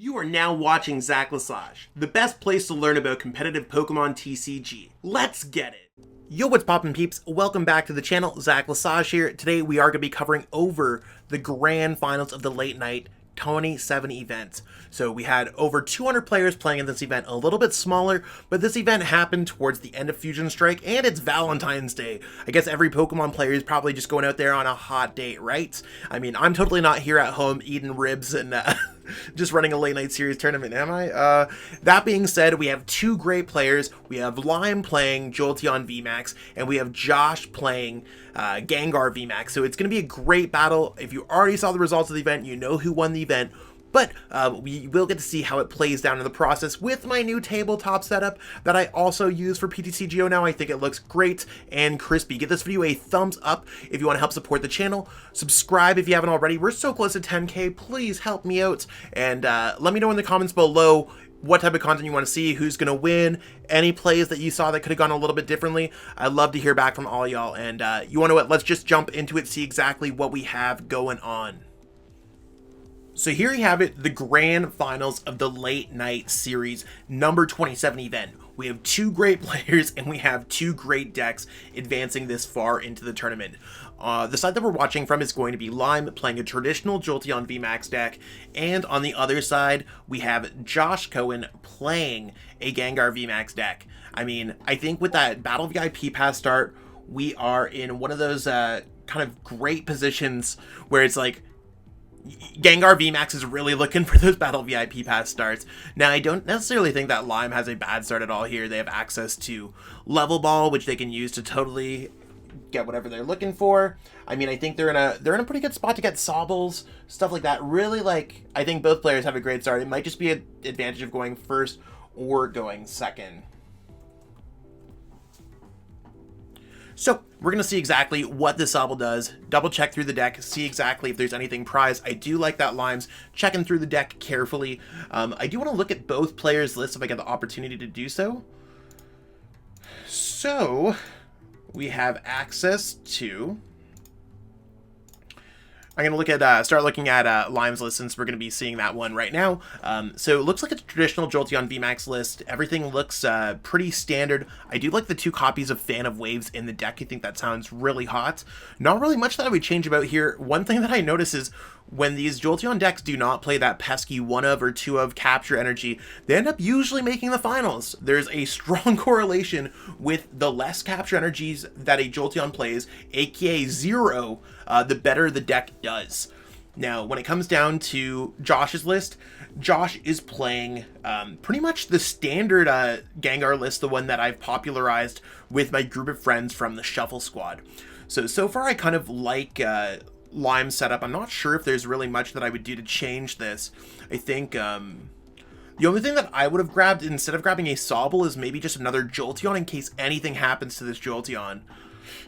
You are now watching SSH, the best place to learn about competitive Pokemon TCG. Let's get it! Yo, what's poppin' peeps? Welcome back to the channel, SSH here. Today we are going to be covering over the grand finals of the late night 27 events. So we had over 200 players playing in this event, a little bit smaller, but this event happened towards the end of Fusion Strike, and it's Valentine's Day. I guess every Pokemon player is probably just going out there on a hot date, right? I mean, I'm totally not here at home eating ribs and just running a late night series tournament, am I? That being said, we have two great players. We have Lime playing Jolteon VMAX, and we have Josh playing Gengar VMAX. So it's going to be a great battle. If you already saw the results of the event, you know who won the event. But we will get to see how it plays down in the process with my new tabletop setup that I also use for PTCGO now. I think it looks great and crispy. Give this video a thumbs up if you want to help support the channel. Subscribe if you haven't already. We're so close to 10K. Please help me out. And let me know in the comments below what type of content you want to see, who's going to win, any plays that you saw that could have gone a little bit differently. I'd love to hear back from all y'all. And you want to what? Let's just jump into it, see exactly what we have going on. So here you have it, the grand finals of the late night series number 27 event. We have two great players and we have two great decks advancing this far into the tournament. The side that we're watching from is going to be Lime playing a traditional Jolteon VMAX deck, and on the other side we have Josh Cohen playing a Gengar VMAX deck. I mean, I think with that Battle VIP Pass start, we are in one of those kind of great positions where it's like, Gengar VMAX is really looking for those Battle VIP Pass starts. Now, I don't necessarily think that Lime has a bad start at all here. They have access to Level Ball, which they can use to totally get whatever they're looking for. I mean, I think they're in a pretty good spot to get Sobbles, stuff like that. Really, like, I think both players have a great start. It might just be an advantage of going first or going second. So we're going to see exactly what this Sobble does, double check through the deck, see exactly if there's anything prized. I do like that Lime's checking through the deck carefully. I do want to look at both players' lists if I get the opportunity to do so. So we have access to... I'm going to look at, start looking at Lime's list since we're going to be seeing that one right now. So it looks like it's a traditional Jolteon VMAX list. Everything looks pretty standard. I do like the two copies of Fan of Waves in the deck. I think that sounds really hot. Not really much that I would change about here. One thing that I notice is when these Jolteon decks do not play that pesky 1 of or 2 of capture energy, they end up usually making the finals. There's a strong correlation with the less capture energies that a Jolteon plays, aka 0, the better the deck does. Now, when it comes down to Josh's list, Josh is playing pretty much the standard Gengar list, the one that I've popularized with my group of friends from the Shuffle Squad. So far I kind of like Lime setup. I'm not sure if there's really much that I would do to change this. I think the only thing that I would have grabbed instead of grabbing a Sobble is maybe just another Jolteon in case anything happens to this Jolteon.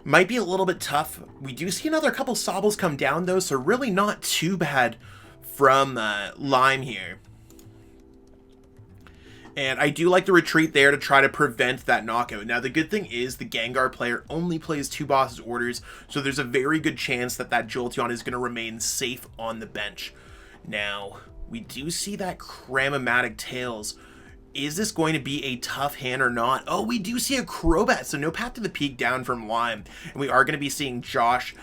Might be a little bit tough. We do see another couple Sobbles come down though, so really not too bad from Lime here. And I do like the retreat there to try to prevent that knockout. Now, the good thing is the Gengar player only plays 2 bosses orders, so there's a very good chance that that Jolteon is going to remain safe on the bench. Now, we do see that Cram-o-matic Tails. Is this going to be a tough hand or not? Oh, we do see a Crobat, so no path to the peak down from Lime. And we are going to be seeing Josh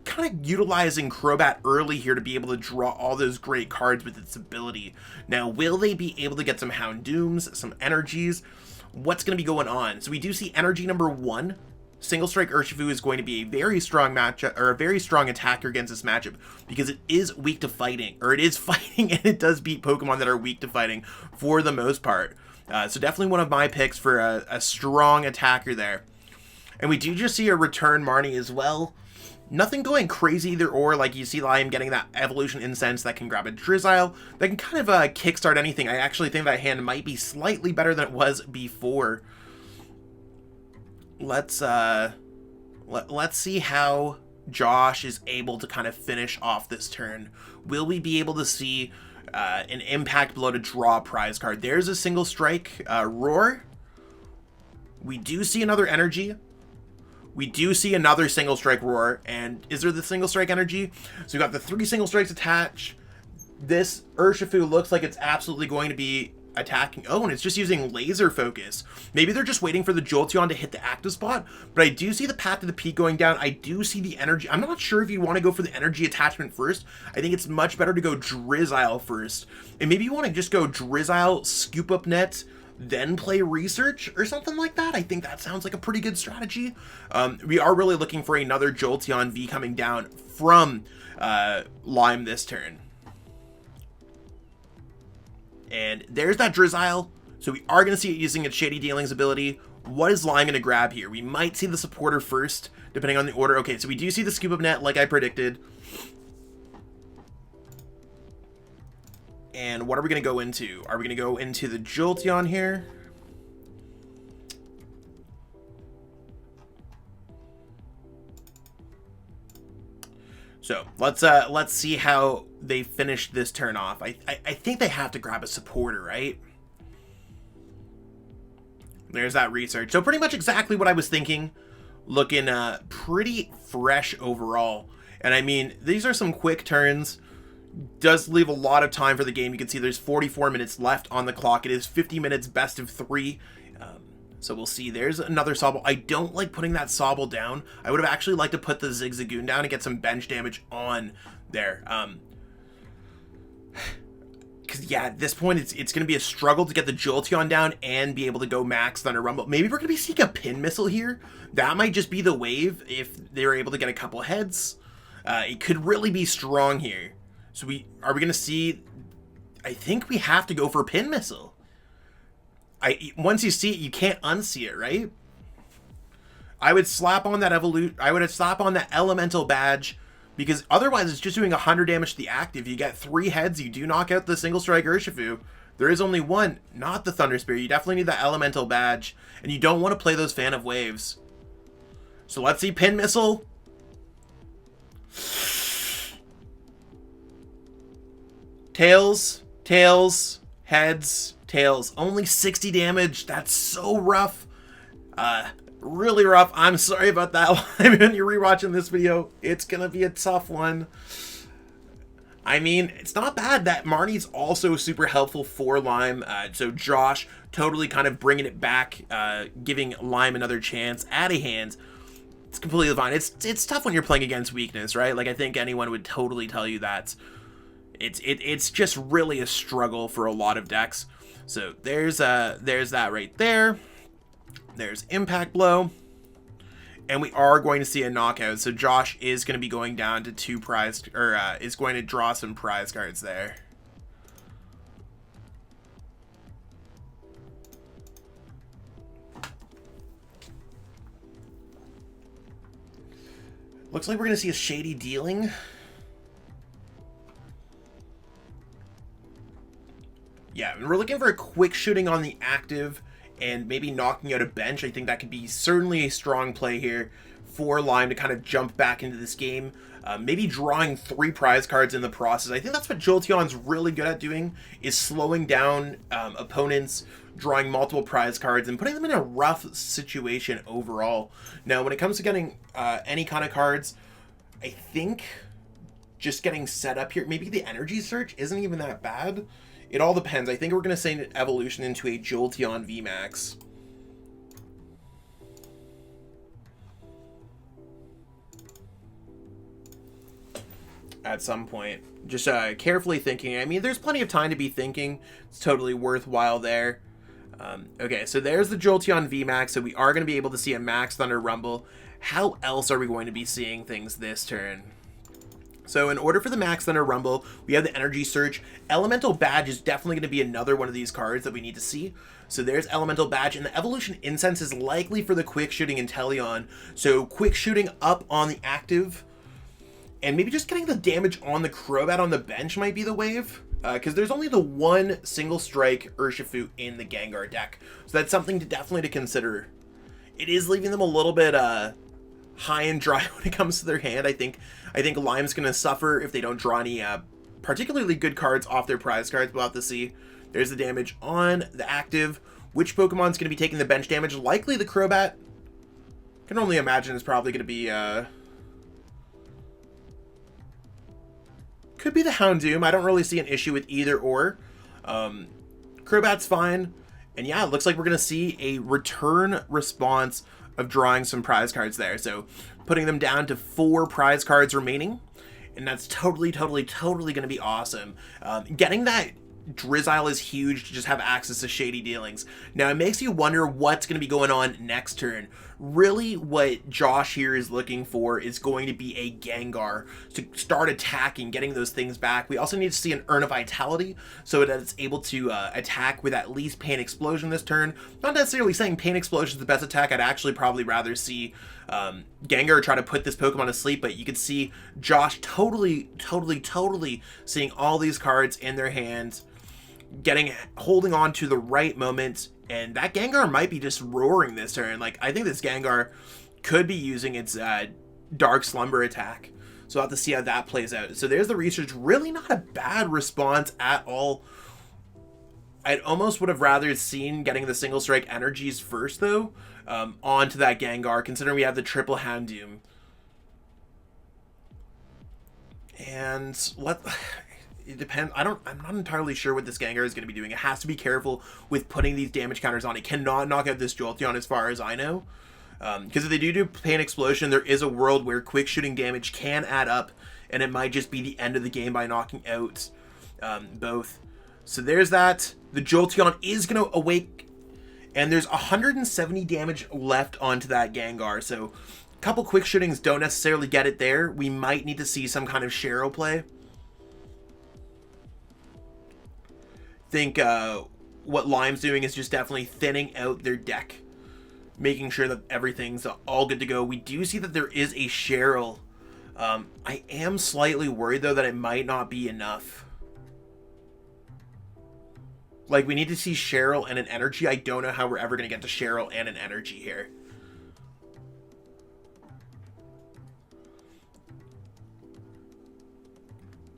kind of utilizing Crobat early here to be able to draw all those great cards with its ability. Now, will they be able to get some Houndooms, some energies? What's going to be going on? So we do see energy number 1. Single Strike Urshifu is going to be a very strong matchup, or a very strong attacker against this matchup, because it is weak to fighting, or it is fighting, and it does beat Pokemon that are weak to fighting for the most part. So definitely one of my picks for a strong attacker there. And we do just see a return Marnie as well. Nothing going crazy either or, like you see Lime getting that Evolution Incense that can grab a Drizzile, that can kind of kickstart anything. I actually think that hand might be slightly better than it was before. Let's see how Josh is able to kind of finish off this turn. Will we be able to see an impact blow to draw a prize card? There's a single strike Roar. We do see another energy. We do see another single strike Roar, and is there the single strike energy? So we got the 3 single strikes attached. This Urshifu looks like it's absolutely going to be attacking. Oh, and it's just using laser focus. Maybe they're just waiting for the Jolteon to hit the active spot, but I do see the path to the peak going down. I do see the energy. I'm not sure if you want to go for the energy attachment first. I think it's much better to go Drizzile first. And maybe you want to just go Drizzile, scoop up net, then play research or something like that. I think that sounds like a pretty good strategy. We are really looking for another Jolteon V coming down from Lime this turn. And there's that Drizzile. So we are going to see it using its Shady Dealings ability. What is Lime going to grab here? We might see the supporter first, depending on the order. Okay, so we do see the Scoop Up Net, like I predicted. And what are we going to go into? Are we going to go into the Jolteon here? So let's see how they finish this turn off. I think they have to grab a supporter, right? There's that research. So pretty much exactly what I was thinking. Looking pretty fresh overall. And I mean, these are some quick turns. Does leave a lot of time for the game. You can see there's 44 minutes left on the clock. It is 50 minutes best of 3. So we'll see. There's another Sobble. I don't like putting that Sobble down. I would have actually liked to put the Zigzagoon down and get some bench damage on there. Because, yeah, at this point, it's going to be a struggle to get the Jolteon down and be able to go Max Thunder Rumble. Maybe we're going to be seeing a Pin Missile here. That might just be the wave if they're able to get a couple heads. It could really be strong here. So are we going to see... I think we have to go for Pin Missile. Once you see it, you can't unsee it, right? I would slap on that I would slap on that Elemental badge, because otherwise it's just doing 100 damage to the active. You get 3 heads, you do knock out the single strike Urshifu. There is only one, not the Thunder Spear. You definitely need that Elemental badge, and you don't want to play those Fan of Waves. So let's see Pin Missile. Tails, tails, heads, tails. Only 60 damage. That's so rough. Really rough. I'm sorry about that. When you're rewatching this video, it's gonna be a tough one. I mean, it's not bad. That Marnie's also super helpful for Lime. So Josh totally kind of bringing it back, giving Lime another chance at a hand. It's completely fine. It's tough when you're playing against weakness, right? Like, I think anyone would totally tell you that. It's just really a struggle for a lot of decks. So there's that right there. There's Impact Blow. And we are going to see a knockout. So Josh is going to be going down to 2 prize, or is going to draw some prize cards there. Looks like we're going to see a Shady Dealing. Yeah, and we're looking for a quick shooting on the active and maybe knocking out a bench. I think that could be certainly a strong play here for Lime to kind of jump back into this game. Maybe drawing 3 prize cards in the process. I think that's what Jolteon's really good at doing, is slowing down opponents, drawing multiple prize cards, and putting them in a rough situation overall. Now, when it comes to getting any kind of cards, I think just getting set up here, maybe the Energy Search isn't even that bad. It all depends. I think we're going to send an evolution into a Jolteon VMAX. At some point. Just carefully thinking. I mean, there's plenty of time to be thinking. It's totally worthwhile there. Okay, so there's the Jolteon VMAX. So we are going to be able to see a Max Thunder Rumble. How else are we going to be seeing things this turn? So in order for the Max Thunder Rumble, we have the Energy Surge. Elemental Badge is definitely going to be another one of these cards that we need to see. So there's Elemental Badge, and the Evolution Incense is likely for the quick shooting Inteleon. So quick shooting up on the active, and maybe just getting the damage on the Crobat on the bench might be the wave. Because there's only the one single strike Urshifu in the Gengar deck. So that's something to consider. It is leaving them a little bit high and dry when it comes to their hand. I think Lime's going to suffer if they don't draw any particularly good cards off their prize cards. We'll have to see. There's the damage on the active. Which Pokemon's going to be taking the bench damage? Likely the Crobat. I can only imagine it's probably going to be... Could be the Houndoom. I don't really see an issue with either or. Crobat's fine. And yeah, it looks like we're going to see a return response of drawing some prize cards there. So putting them down to 4 prize cards remaining. And that's totally going to be awesome. Getting that Drizzile is huge to just have access to shady dealings. Now, it makes you wonder what's going to be going on next turn. Really, what Josh here is looking for is going to be a Gengar to start attacking, getting those things back. We also need to see an Urn of Vitality so that it's able to attack with at least Pain Explosion this turn. Not necessarily saying Pain Explosion is the best attack. I'd actually probably rather see Gengar try to put this Pokemon to sleep, but you can see Josh totally seeing all these cards in their hands, holding on to the right moment, and that Gengar might be just roaring this turn. Like, I think this Gengar could be using its Dark Slumber attack, so I'll have to see how that plays out. So there's the research. Really not a bad response at all. I'd almost would have rather seen getting the single strike energies first, though, onto that Gengar, considering we have the triple Houndoom. And it depends. I'm not entirely sure what this Gengar is going to be doing. It has to be careful with putting these damage counters on. It cannot knock out this Jolteon as far as I know. Because if they do Pain Explosion, there is a world where quick shooting damage can add up, and it might just be the end of the game by knocking out both. So there's that. The Jolteon is going to awake, and there's 170 damage left onto that Gengar. So a couple quick shootings don't necessarily get it there. We might need to see some kind of Cheryl play. Think what Lime's doing is just definitely thinning out their deck, making sure that everything's all good to go. We do see that there is a Cheryl. I am slightly worried, though, that it might not be enough. Like, we need to see Cheryl and an energy. I don't know how we're ever going to get to Cheryl and an energy here.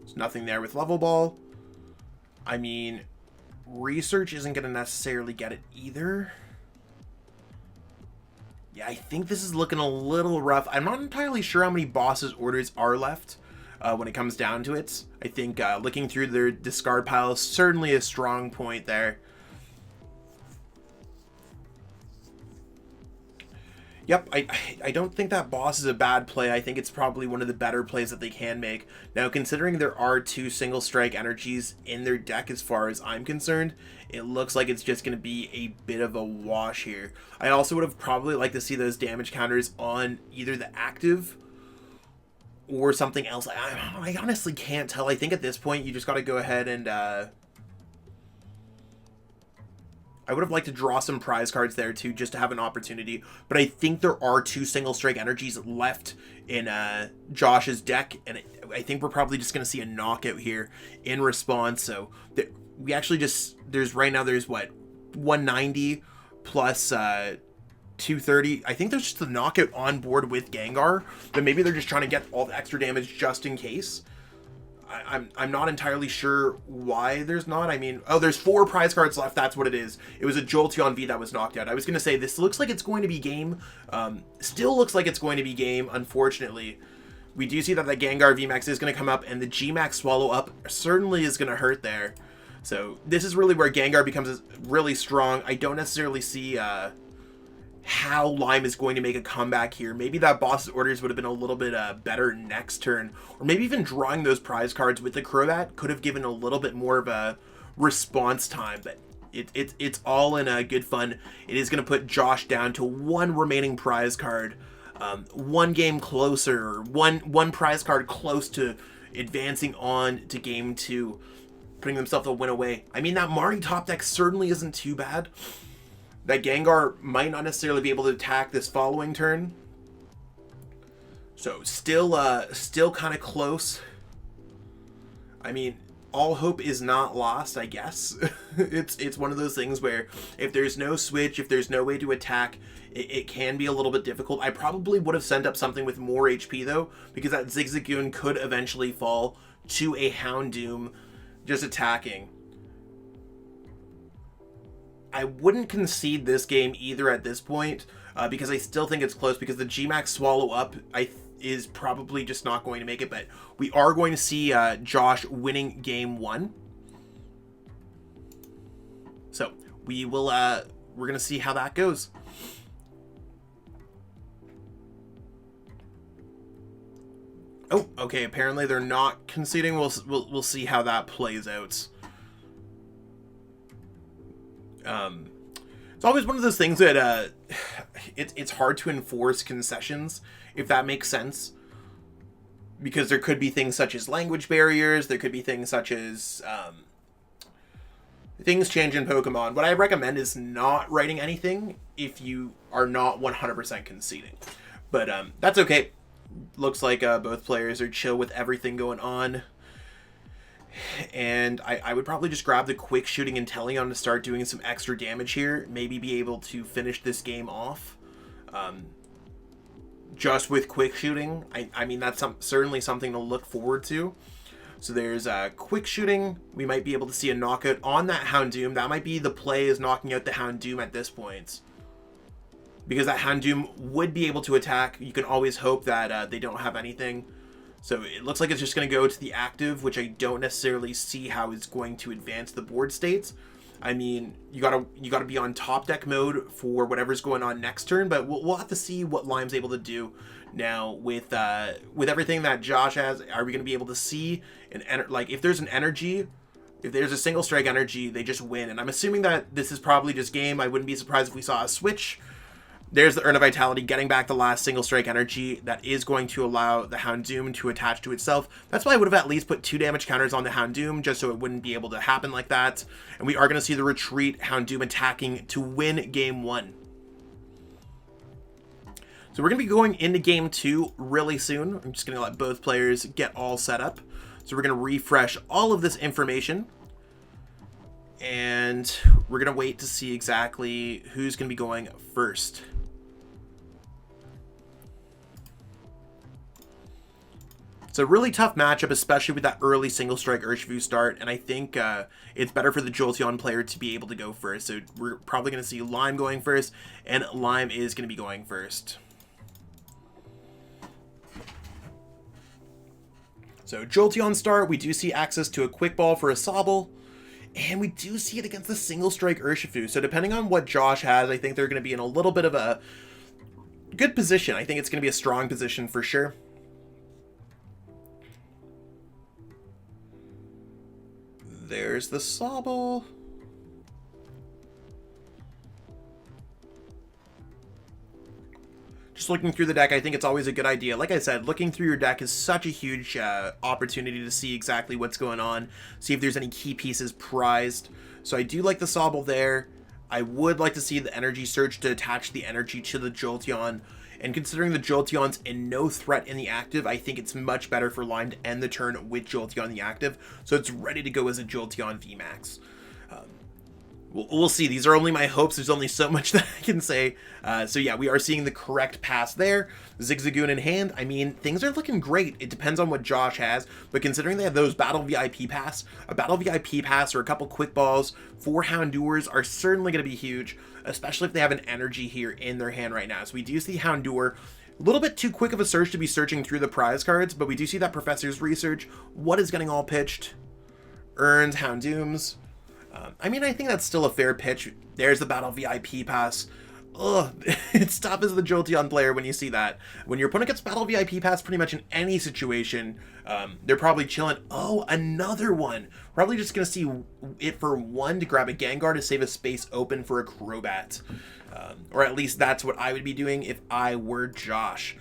There's nothing there with Level Ball. I mean, research isn't going to necessarily get it either. Yeah, I think this is looking a little rough. I'm not entirely sure how many bosses' orders are left when it comes down to it. I think looking through their discard pile is certainly a strong point there. Yep, I don't think that boss is a bad play. I think it's probably one of the better plays that they can make. Now, considering there are 2 single strike energies in their deck as far as I'm concerned, it looks like it's just going to be a bit of a wash here. I also would have probably liked to see those damage counters on either the active or something else. I honestly can't tell. I think at this point you just got to go ahead and I would have liked to draw some prize cards there too, just to have an opportunity. But I think there are 2 single strike energies left in Josh's deck, and I think we're probably just going to see a knockout here in response. So we actually just, there's what, 190 plus 230. I think there's just a knockout on board with Gengar, but maybe they're just trying to get all the extra damage just in case. I'm not entirely sure why there's not. I mean, oh, there's 4 prize cards left. That's what it is. It was a Jolteon V that was knocked out. I was going to say, this looks like it's going to be game. Still looks like it's going to be game, unfortunately. We do see that the Gengar VMAX is going to come up, and the Gmax Swallow Up certainly is going to hurt there. So this is really where Gengar becomes really strong. I don't necessarily see how Lime is going to make a comeback here. Maybe that boss's orders would have been a little bit better next turn, or maybe even drawing those prize cards with the Crobat could have given a little bit more of a response time. But it's all in good fun. It is going to put Josh down to 1 remaining prize card, 1 game closer, one prize card close to advancing on to game 2, putting themselves a win away. I mean, that Marnie top deck certainly isn't too bad. That Gengar might not necessarily be able to attack this following turn. So still kind of close. I mean, all hope is not lost, I guess. It's one of those things where if there's no switch, if there's no way to attack, it can be a little bit difficult. I probably would have sent up something with more HP though, because that Zigzagoon could eventually fall to a Houndoom just attacking. I wouldn't concede this game either at this point, because I still think it's close, because the Gmax Swallow Up is probably just not going to make it, but we are going to see Josh winning game 1. So we will, we're going to see how that goes. Oh, okay. Apparently they're not conceding. We'll see how that plays out. It's always one of those things that it's hard to enforce concessions, if that makes sense, because there could be things such as language barriers. There could be things such as things change in Pokemon. What I recommend is not writing anything if you are not 100% conceding, but that's okay. Looks like both players are chill with everything going on. And I would probably just grab the quick shooting Inteleon to start doing some extra damage here. Maybe be able to finish this game off just with quick shooting. I mean, that's certainly something to look forward to. So there's quick shooting. We might be able to see a knockout on that Houndoom. That might be the play, is knocking out the Houndoom at this point, because that Houndoom would be able to attack. You can always hope that they don't have anything. So it looks like it's just going to go to the active, which I don't necessarily see how it's going to advance the board states. I mean, you gotta be on top deck mode for whatever's going on next turn, but we'll have to see what Lime's able to do now with everything that Josh has. Are we going to be able to see like if there's an energy? If there's a single strike energy, they just win. And I'm assuming that this is probably just game. I wouldn't be surprised if we saw a switch. There's the Urn of Vitality getting back the last single strike energy. That is going to allow the Houndoom to attach to itself. That's why I would have at least put 2 damage counters on the Houndoom, just so it wouldn't be able to happen like that. And we are going to see the retreat Houndoom attacking to win game 1. So we're going to be going into game 2 really soon. I'm just going to let both players get all set up. So we're going to refresh all of this information. And we're going to wait to see exactly who's going to be going first. It's a really tough matchup, especially with that early single strike Urshifu start, and I think it's better for the Jolteon player to be able to go first. So we're probably going to see Lime going first, and Lime is going to be going first. So Jolteon start, we do see access to a quick ball for a Sobble, and we do see it against the single strike Urshifu. So depending on what Josh has, I think they're going to be in a little bit of a good position. I think it's going to be a strong position for sure. There's the Sobble. Just looking through the deck, I think it's always a good idea. Like I said, looking through your deck is such a huge opportunity to see exactly what's going on, see if there's any key pieces prized. So I do like the Sobble there. I would like to see the Energy Surge to attach the energy to the Jolteon. And considering the Jolteon's in no threat in the active, I think it's much better for Lime to end the turn with Jolteon in the active, so it's ready to go as a Jolteon VMAX. We'll see. These are only my hopes. There's only so much that I can say. So yeah, we are seeing the correct pass there. Zigzagoon in hand. I mean, things are looking great. It depends on what Josh has, but considering they have those Battle VIP Pass, a Battle VIP Pass or a couple quick balls for Houndours are certainly going to be huge, especially if they have an energy here in their hand right now. So we do see Houndour. A little bit too quick of a search to be searching through the prize cards, but we do see that Professor's Research. What is getting all pitched? Urns, Houndooms. I mean, I think that's still a fair pitch. There's the Battle VIP Pass. Ugh, it's tough as the Jolteon player when you see that. When your opponent gets Battle VIP Pass pretty much in any situation, they're probably chilling. Oh, another one. Probably just going to see it for one to grab a Gengar to save a space open for a Crobat. Or at least that's what I would be doing if I were Josh.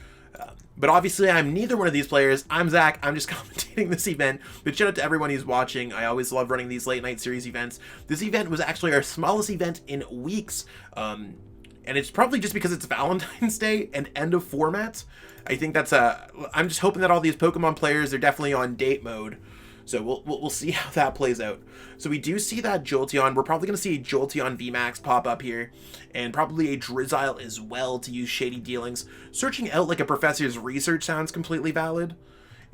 But obviously, I'm neither one of these players. I'm Zach. I'm just commentating this event. But shout out to everyone who's watching. I always love running these late night series events. This event was actually our smallest event in weeks. And it's probably just because it's Valentine's Day and end of format. I think that's I'm just hoping that all these Pokemon players, they're definitely on date mode. So we'll see how that plays out. So we do see that Jolteon. We're probably going to see a Jolteon VMAX pop up here. And probably a Drizzile as well to use shady dealings. Searching out like a Professor's Research sounds completely valid.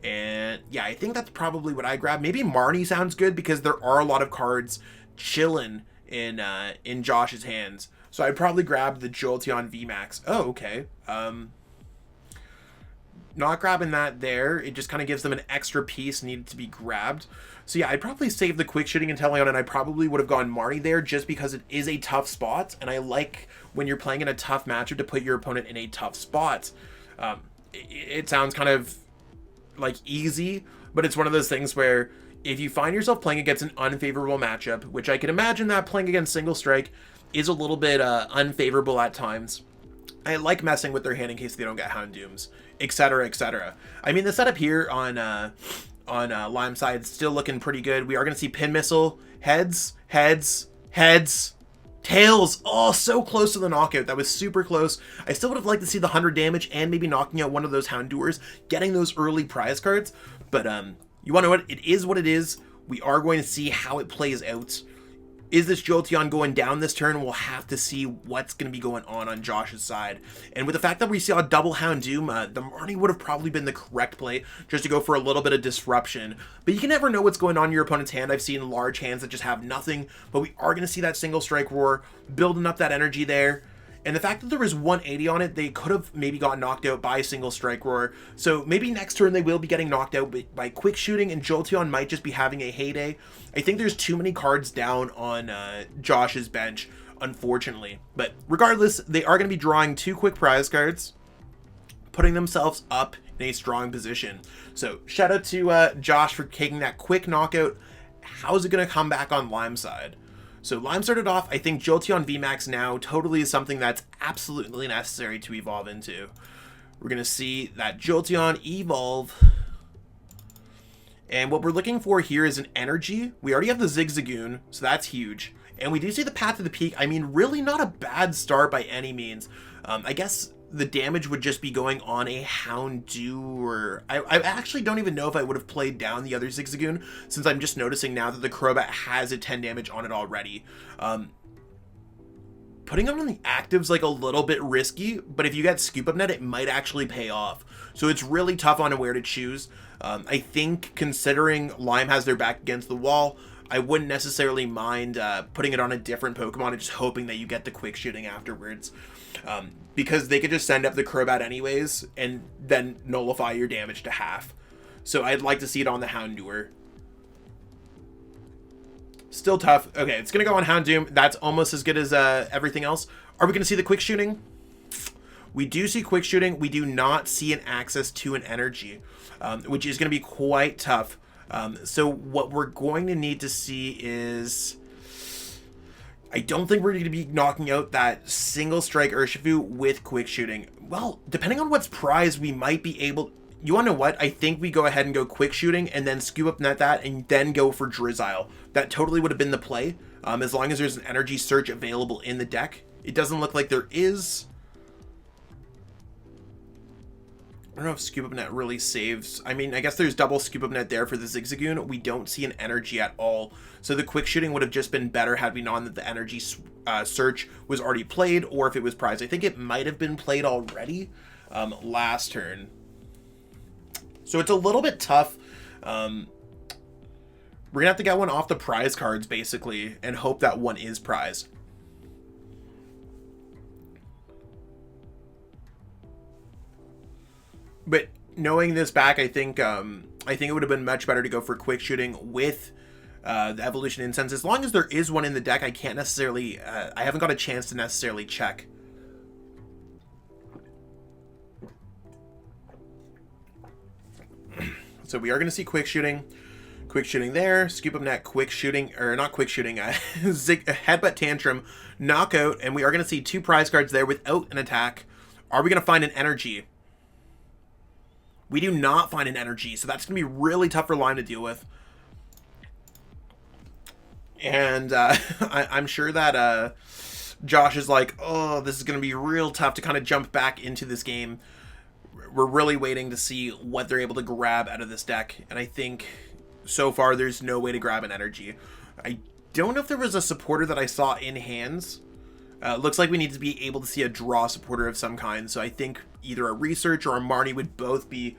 And yeah, I think that's probably what I grab. Maybe Marnie sounds good because there are a lot of cards chilling in Josh's hands. So I'd probably grab the Jolteon VMAX. Oh, okay. not grabbing that there. It just kind of gives them an extra piece needed to be grabbed. So yeah, I'd probably save the quick shooting Inteleon, and I probably would have gone Marnie there just because it is a tough spot, and I like when you're playing in a tough matchup to put your opponent in a tough spot. It sounds kind of like easy, but it's one of those things where if you find yourself playing against an unfavorable matchup, which I can imagine that playing against Single Strike is a little bit unfavorable at times, I like messing with their hand in case they don't get Houndooms, etc., etc. I mean, the setup here on Lime side is still looking pretty good. We are going to see Pin Missile, heads, tails. Oh, so close to the knockout. That was super close. I still would have liked to see the 100 damage and maybe knocking out one of those Houndours, getting those early prize cards. But you want to know what? It is what it is. We are going to see how it plays out. Is this Jolteon going down this turn? We'll have to see what's going to be going on Josh's side. And with the fact that we saw a double Houndoom, the Marnie would have probably been the correct play just to go for a little bit of disruption. But you can never know what's going on in your opponent's hand. I've seen large hands that just have nothing, but we are going to see that single strike roar, building up that energy there. And the fact that there was 180 on it, they could have maybe got knocked out by single strike roar. So maybe next turn they will be getting knocked out by quick shooting, and Jolteon might just be having a heyday. I think there's too many cards down on Josh's bench, unfortunately. But regardless, they are going to be drawing 2 quick prize cards, putting themselves up in a strong position. So shout out to Josh for taking that quick knockout. How's it going to come back on Lime side? So Lime started off, I think Jolteon VMAX now totally is something that's absolutely necessary to evolve into. We're going to see that Jolteon evolve. And what we're looking for here is an energy. We already have the Zigzagoon, so that's huge. And we do see the Path to the Peak. I mean, really not a bad start by any means. I guess the damage would just be going on a Houndour. I actually don't even know if I would have played down the other Zigzagoon, since I'm just noticing now that the Crobat has a 10 damage on it already. Putting it on the active's like a little bit risky, but if you get Scoop Up Net, it might actually pay off. So it's really tough on where to choose. I think considering Lime has their back against the wall, I wouldn't necessarily mind putting it on a different Pokemon and just hoping that you get the quick shooting afterwards. Because they could just send up the Crobat anyways and then nullify your damage to half. So I'd like to see it on the Houndour. Still tough. Okay, it's going to go on Houndoom. That's almost as good as everything else. Are we going to see the quick shooting? We do see quick shooting. We do not see an access to an energy, which is going to be quite tough. So what we're going to need to see is... I don't think we're going to be knocking out that single strike Urshifu with quick shooting. Well, depending on what's prized, we might be able... You want to know what? I think we go ahead and go quick shooting and then Scoop Up Net that and then go for Drizzile. That totally would have been the play, as long as there's an energy search available in the deck. It doesn't look like there is. I don't know if Scoop Up Net really saves. I mean, I guess there's double Scoop Up Net there for the Zigzagoon. We don't see an energy at all. So the quick shooting would have just been better had we known that the energy search was already played or if it was prized. I think it might have been played already last turn. So it's a little bit tough. We're going to have to get one off the prize cards, basically, and hope that one is prized. But knowing this back, I think it would have been much better to go for quick shooting with the Evolution Incense. As long as there is one in the deck, I can't necessarily... I haven't got a chance to necessarily check. So we are going to see quick shooting. Quick shooting there. Scoop Up Net, quick shooting. Or not quick shooting. Headbutt Tantrum. Knockout. And we are going to see 2 prize cards there without an attack. Are we going to find an energy? We do not find an energy, so that's going to be really tough for Lime to deal with. And I'm sure that Josh is like, oh, this is going to be real tough to kind of jump back into this game. We're really waiting to see what they're able to grab out of this deck. And I think so far there's no way to grab an energy. I don't know if there was a supporter that I saw in hands. Looks like we need to be able to see a draw supporter of some kind. So I think either a research or a Marnie would both be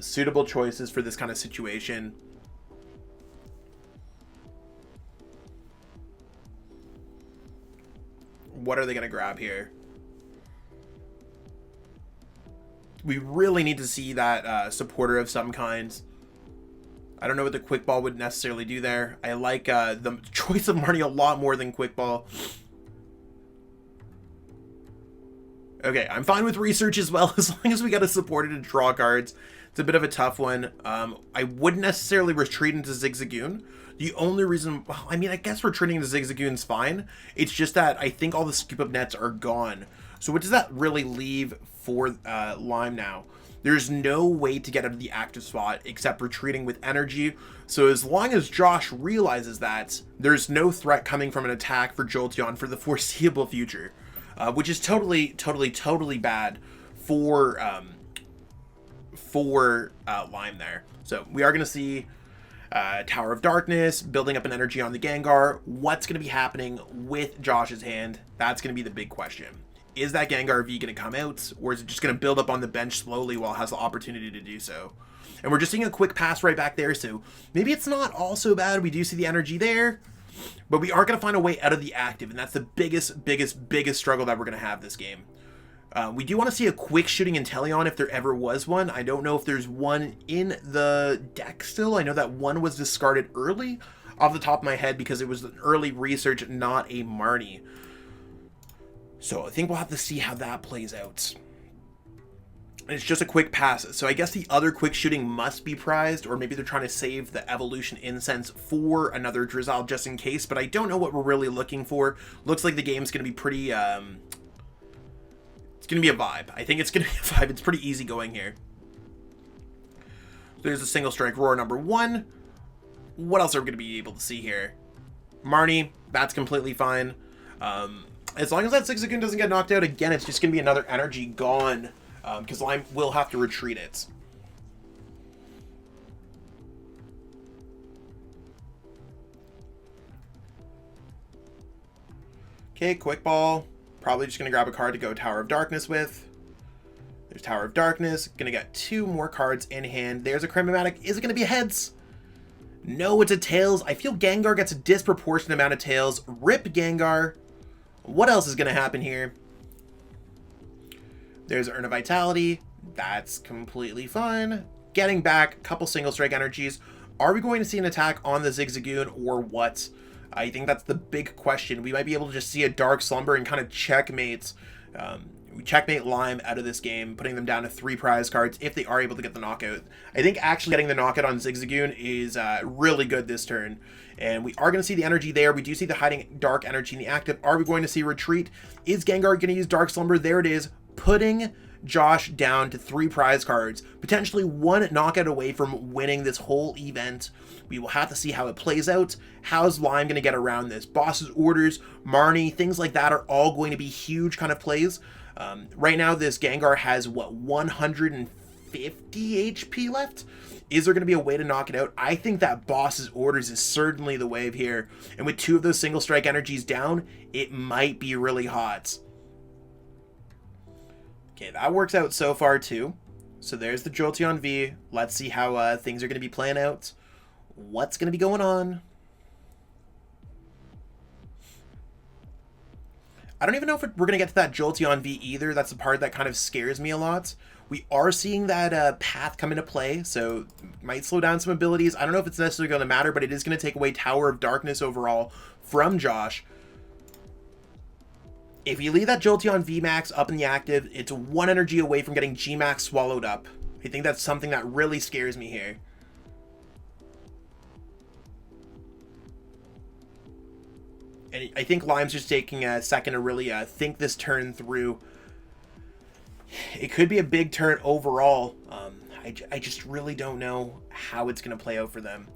suitable choices for this kind of situation. What are they going to grab here? We really need to see that supporter of some kind. I don't know what the Quick Ball would necessarily do there. I like the choice of Marnie a lot more than Quick Ball. Okay, I'm fine with research as well, as long as we got a supporter to draw cards. It's a bit of a tough one. I wouldn't necessarily retreat into Zigzagoon. The only reason, well, I mean, I guess retreating into Zigzagoon's fine. It's just that I think all the scoop up nets are gone. So what does that really leave for Lime now? There's no way to get out of the active spot except retreating with energy. So as long as Josh realizes that, there's no threat coming from an attack for Jolteon for the foreseeable future. Which is totally bad for Lime there. So we are going to see Tower of Darkness building up an energy on the Gengar. What's going to be happening with Josh's hand? That's going to be the big question. Is that Gengar V going to come out, or is it just going to build up on the bench slowly while it has the opportunity to do so? And we're just seeing a quick pass right back there, so maybe it's not all so bad. We do see the energy there, but we are going to find a way out of the active, and that's the biggest struggle that we're going to have this game. We do want to see a quick shooting Inteleon if there ever was one. I don't know if there's one in the deck still. I know that one was discarded early off the top of my head because it was an early research, not a Marnie. So I think we'll have to see how that plays out. And it's just a quick pass. So I guess the other quick shooting must be prized, or maybe they're trying to save the Evolution Incense for another Drizzile just in case, but I don't know what we're really looking for. Looks like the game's going to be pretty, it's going to be a vibe. I think it's going to be a vibe. It's pretty easy going here. There's a single strike roar number 1. What else are we going to be able to see here? Marnie, that's completely fine. As long as that Zigzagoon doesn't get knocked out again, it's just going to be another energy gone, because Lime will have to retreat it. Okay, Quick Ball. Probably just going to grab a card to go Tower of Darkness with. There's Tower of Darkness. Going to get 2 more cards in hand. There's a Cram-o-matic. Is it going to be a heads? No, it's a tails. I feel Gengar gets a disproportionate amount of tails. Rip Gengar. What else is going to happen here? There's Urn of Vitality. That's completely fine. Getting back a couple single strike energies. Are we going to see an attack on the Zigzagoon or what? I think that's the big question. We might be able to just see a Dark Slumber and kind of checkmate Lime out of this game, putting them down to 3 prize cards if they are able to get the knockout. I think actually getting the knockout on Zigzagoon is really good this turn. And we are going to see the energy there. We do see the hiding dark energy in the active. Are we going to see retreat? Is Gengar going to use Dark Slumber? There it is, putting Josh down to 3 prize cards, potentially 1 knockout away from winning this whole event. We will have to see how it plays out. How's Lime going to get around this? Boss's orders, Marnie, things like that are all going to be huge kind of plays. Right now, this Gengar has, what, 150 HP left? Is there going to be a way to knock it out? I think that Boss's orders is certainly the wave here. And with 2 of those single strike energies down, it might be really hot. Okay, that works out so far too. So there's the Jolteon V. Let's see how things are going to be playing out. What's going to be going on? I don't even know if we're going to get to that Jolteon V either. That's the part that kind of scares me a lot. We are seeing that path come into play, so might slow down some abilities. I don't know if it's necessarily going to matter, but it is going to take away Tower of Darkness overall from Josh. If you leave that Jolteon VMAX up in the active, it's 1 energy away from getting Gmax swallowed up. I think that's something that really scares me here. And I think Lime's just taking a second to really think this turn through. It could be a big turn overall. I just really don't know how it's going to play out for them.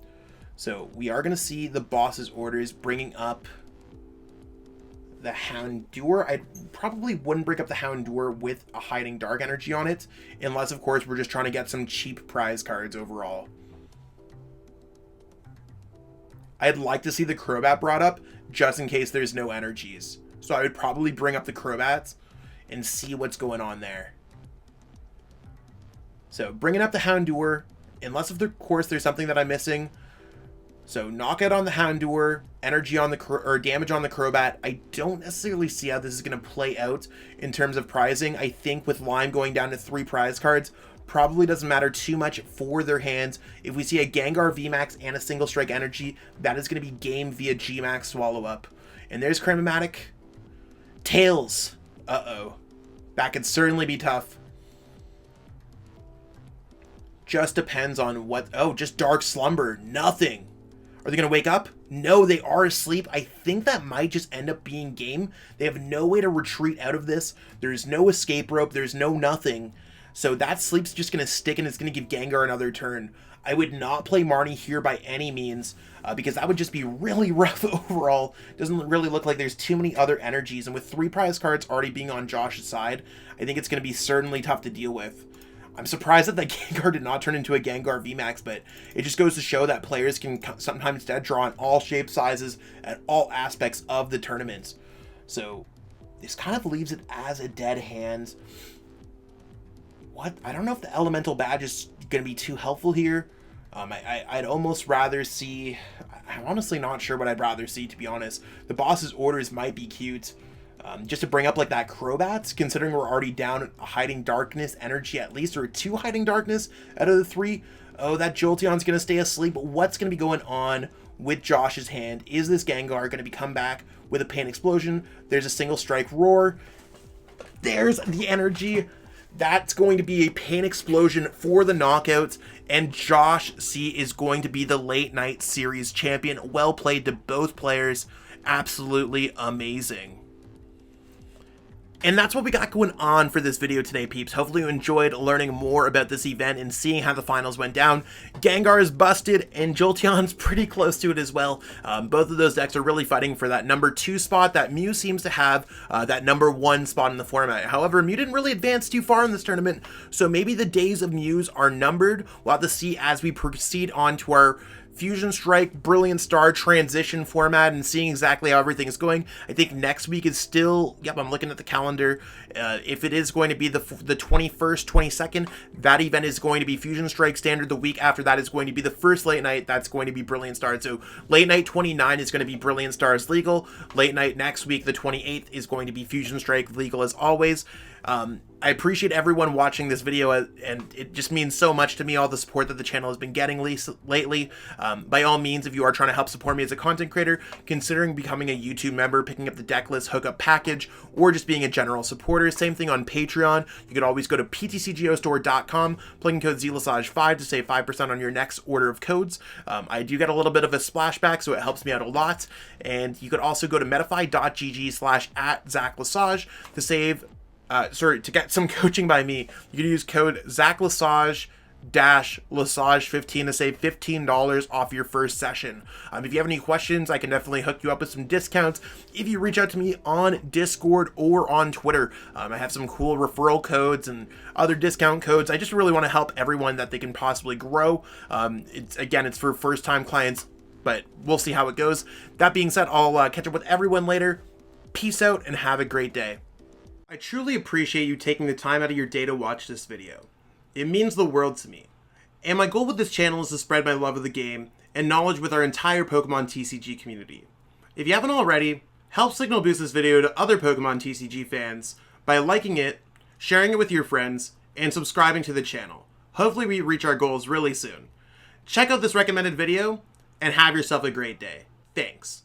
So we are going to see the boss's orders bringing up the Houndour. I probably wouldn't break up the Houndour with a hiding dark energy on it, unless of course we're just trying to get some cheap prize cards overall. I'd like to see the Crobat brought up just in case there's no energies. So I would probably bring up the Crobat and see what's going on there. So bringing up the Houndour, unless of course there's something that I'm missing. So knockout on the Houndour, energy on the or damage on the Crobat. I don't necessarily see how this is going to play out in terms of prizing. I think with Lime going down to 3 prize cards, probably doesn't matter too much for their hands. If we see a Gengar VMAX and a single strike energy, that is going to be game via GMAX swallow up. And there's Cram-o-matic. Tails. Uh-oh. That could certainly be tough. Just depends on what... Oh, just Dark Slumber. Nothing. Are they going to wake up? No, they are asleep. I think that might just end up being game. They have no way to retreat out of this. There's no escape rope. There's no nothing. So that sleep's just going to stick, and it's going to give Gengar another turn. I would not play Marnie here by any means, because that would just be really rough overall. Doesn't really look like there's too many other energies, and with 3 prize cards already being on Josh's side, I think it's going to be certainly tough to deal with. I'm surprised that the Gengar did not turn into a Gengar VMAX, but it just goes to show that players can sometimes dead draw in all shapes, sizes, at all aspects of the tournament. So this kind of leaves it as a dead hand. What? I don't know if the Elemental Badge is going to be too helpful here. I'd almost rather see... I'm honestly not sure what I'd rather see, to be honest. The boss's orders might be cute. Just to bring up like that Crobat, considering we're already down a Hiding Darkness energy at least, or 2 Hiding Darkness out of the 3. Oh, that Jolteon's going to stay asleep. What's going to be going on with Josh's hand? Is this Gengar going to come back with a Pain Explosion? There's a single strike roar. There's the energy. That's going to be a Pain Explosion for the knockouts, and Josh C is going to be the late night series champion. Well played to both players. Absolutely amazing. And that's what we got going on for this video today, peeps. Hopefully you enjoyed learning more about this event and seeing how the finals went down. Gengar is busted, and Jolteon's pretty close to it as well. Both of those decks are really fighting for that number 2 spot that Mew seems to have, that number 1 spot in the format. However, Mew didn't really advance too far in this tournament, so maybe the days of Mews are numbered. We'll have to see as we proceed on to our Fusion Strike, Brilliant Star transition format and seeing exactly how everything is going. I think next week is still, yep, I'm looking at the calendar. If it is going to be the 21st, 22nd, that event is going to be Fusion Strike Standard. The week after that is going to be the first late night. That's going to be Brilliant Star. So late night 29 is going to be Brilliant Stars legal. Late night next week, the 28th, is going to be Fusion Strike legal as always. I appreciate everyone watching this video, and it just means so much to me, all the support that the channel has been getting lately. By all means, if you are trying to help support me as a content creator, considering becoming a YouTube member, picking up the deck list hookup package, or just being a general supporter. Same thing on Patreon. You could always go to ptcgeostore.com, plug in code ZLSAJ5 to save 5% on your next order of codes. I do get a little bit of a splashback, so it helps me out a lot. And you could also go to metafy.gg/@ZachLesage to save... to get some coaching by me. You can use code ZachLesage-Lesage15 to save $15 off your first session. If you have any questions, I can definitely hook you up with some discounts if you reach out to me on Discord or on Twitter. I have some cool referral codes and other discount codes. I just really want to help everyone that they can possibly grow. It's for first-time clients, but we'll see how it goes. That being said, I'll catch up with everyone later. Peace out and have a great day. I truly appreciate you taking the time out of your day to watch this video. It means the world to me. And my goal with this channel is to spread my love of the game and knowledge with our entire Pokemon TCG community. If you haven't already, help signal boost this video to other Pokemon TCG fans by liking it, sharing it with your friends, and subscribing to the channel. Hopefully we reach our goals really soon. Check out this recommended video and have yourself a great day. Thanks.